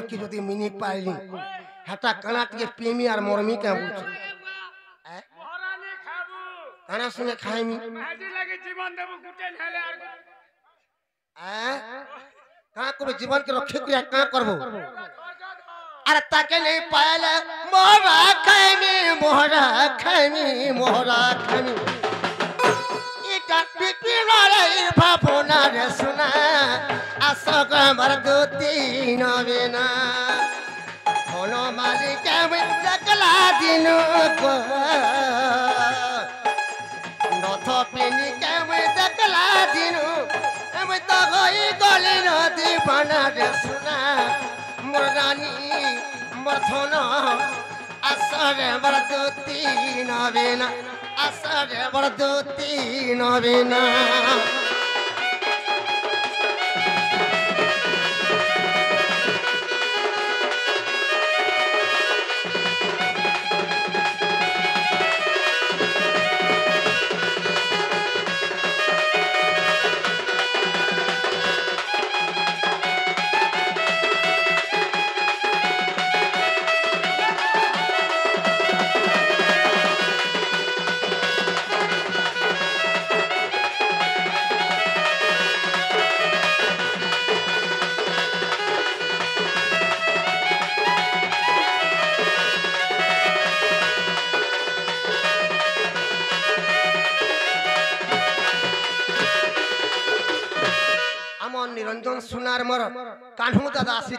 ঝুঁকি যদি মিনি পাইলি হাটা কানা টিকে প্রেমী আর মরমি কে বুঝছে কানা শুনে খাইমি কাঁ করবে জীবনকে রক্ষা করে কাঁ করবো আর তাকে নেই পাইলে মোহরা খাইমি মোহরা খাইমি মোহরা খাইমি এটা বিপিনের ভাবনা রে শোনা আসক আমার দুতি নবে না কোনো মালিক আমি দেখলা দিন নথ পিনি আমি দেখলা দিন আমি তো হই গলি নদী বানা রে শোনা মোর রানী মোর ধন আসরে আমার দুতি নবে না আসরে আমার দুতি নবে না निरंजन सुनार मोर कान्हू दादा आसी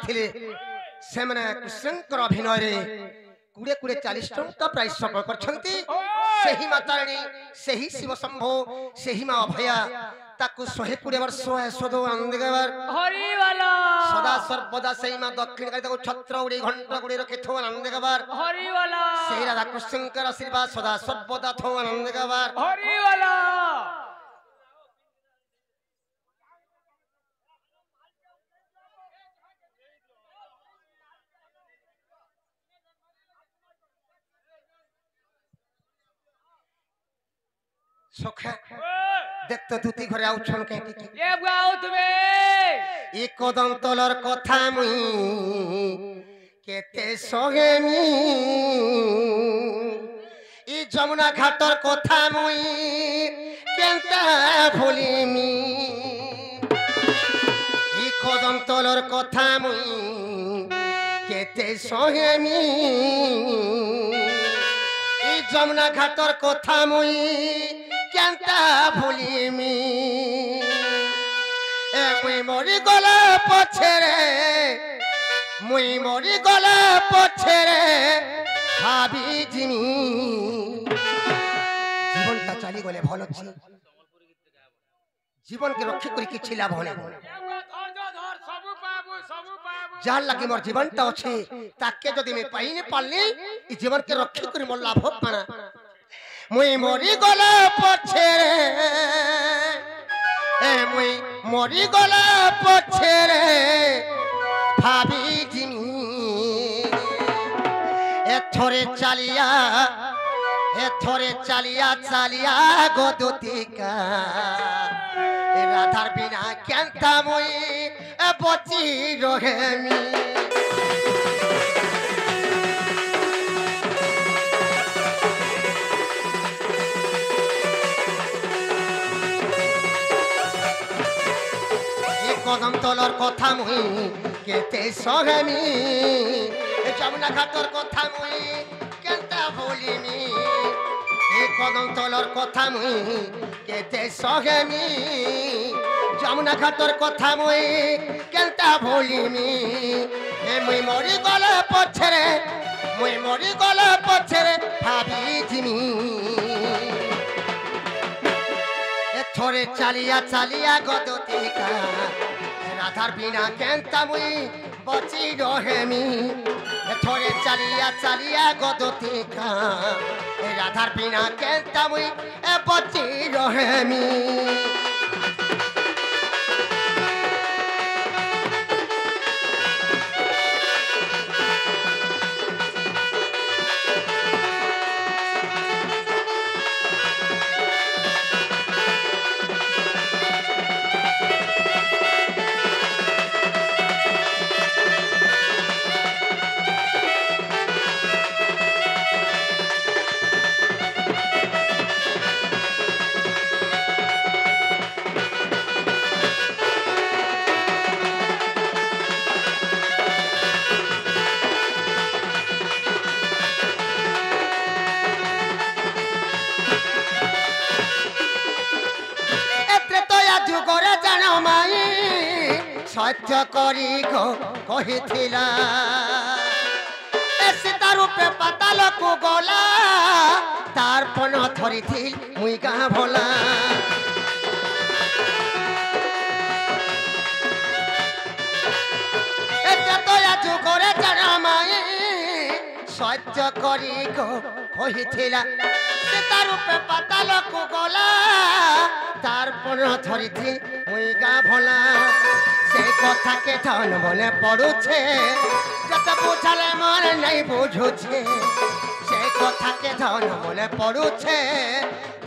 से मैंने कृष्णकर अभिनय कुड़े कुड़े 40 टंका प्राइस सफल कर माताराणी से ही शिव शंभो से ही माँ अभया ताकू 120 वर्ष सदो आनंद गवार सदा सर्वदा से माँ दक्षिण काली छत्र उड़ी घंटा उड़ी रखे थो आनंद गवार से राधा कृष्णकर आशीर्वाद सदा सर्वदा थो आनंद गवार देखते दुती घरे आउछन के ए गाउ तुमे ई कदम तलर कथा मुई केते सहेमी ई जमुना घाटर कथा मुई केनता भूलिमी ई कदम तलर कथा मुई केते सहेमी ई जमुना घाटर कथा मुई केनता भूलिमी ए मुई मरी गला पछरे मुई मरी गला पछरे भाभी जिमी जीवनटा चली गले भल छी जीवन के रक्षा करी किछि लाभ होने जान लगे मोर जीवनटा अछि ताके जदी मैं पाई ने पालनी ई जीवन के रक्षा करी मोर लाभ काना मुई मरी गला पछरे ए मुई मरी गला पछरे भाभी जिमी एथरे चालिया गोदुतिका राधार बिना केनता मुई बची रहेमी कदम तलर कथा मुई केते सहेमी जमुना घाटर कथा मुई केनता भूलिमी ए कदम तलर कथा मुई केते सहेमी जमुना घाटर कथा मुई केनता भूलिमी ए मुई मरी गला पछरे भाभी जिमी थोड़े चालिया गदतिका राधार बिना केनता मुई बची रहेमी थोड़े चालिया गदतिका राधार बिना केनता मुई बची रहेमी সহ্য করি গো কহিছিলা সীতা রূপে পাতালকু গলা তার পণ ধরিছিল মুই গাঁ ভোলা যুগরে জানামাই সহ্য করি গো কহিছিলা সীতা রূপে পাতালকু গলা তার পণ ধরিছিল মুই গাঁ ভোলা সেই কথাকে ধন মনে পড়ুছে যত বুঝালে মন নাই বুঝুছে সেই কথাকে ধন মনে পড়ুছে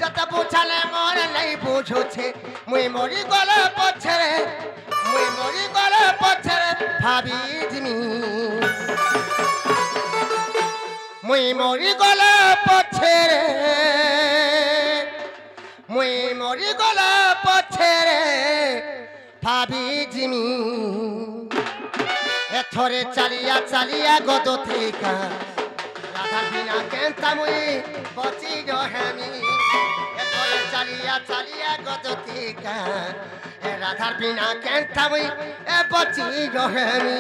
যত বুঝালে মন নাই বুঝুছে মুই মরি গলে পছরে ভাবি জিমি মুই মরি গলে পছরে ভাবি জিমি এথরে চালিয়া গদ থেকে রাধার বিনা কেনতা মুই বচি রহেমি এথরে চালিয়া গদ থেকে রাধার বিনা কেনতা মুই বচি রহেমি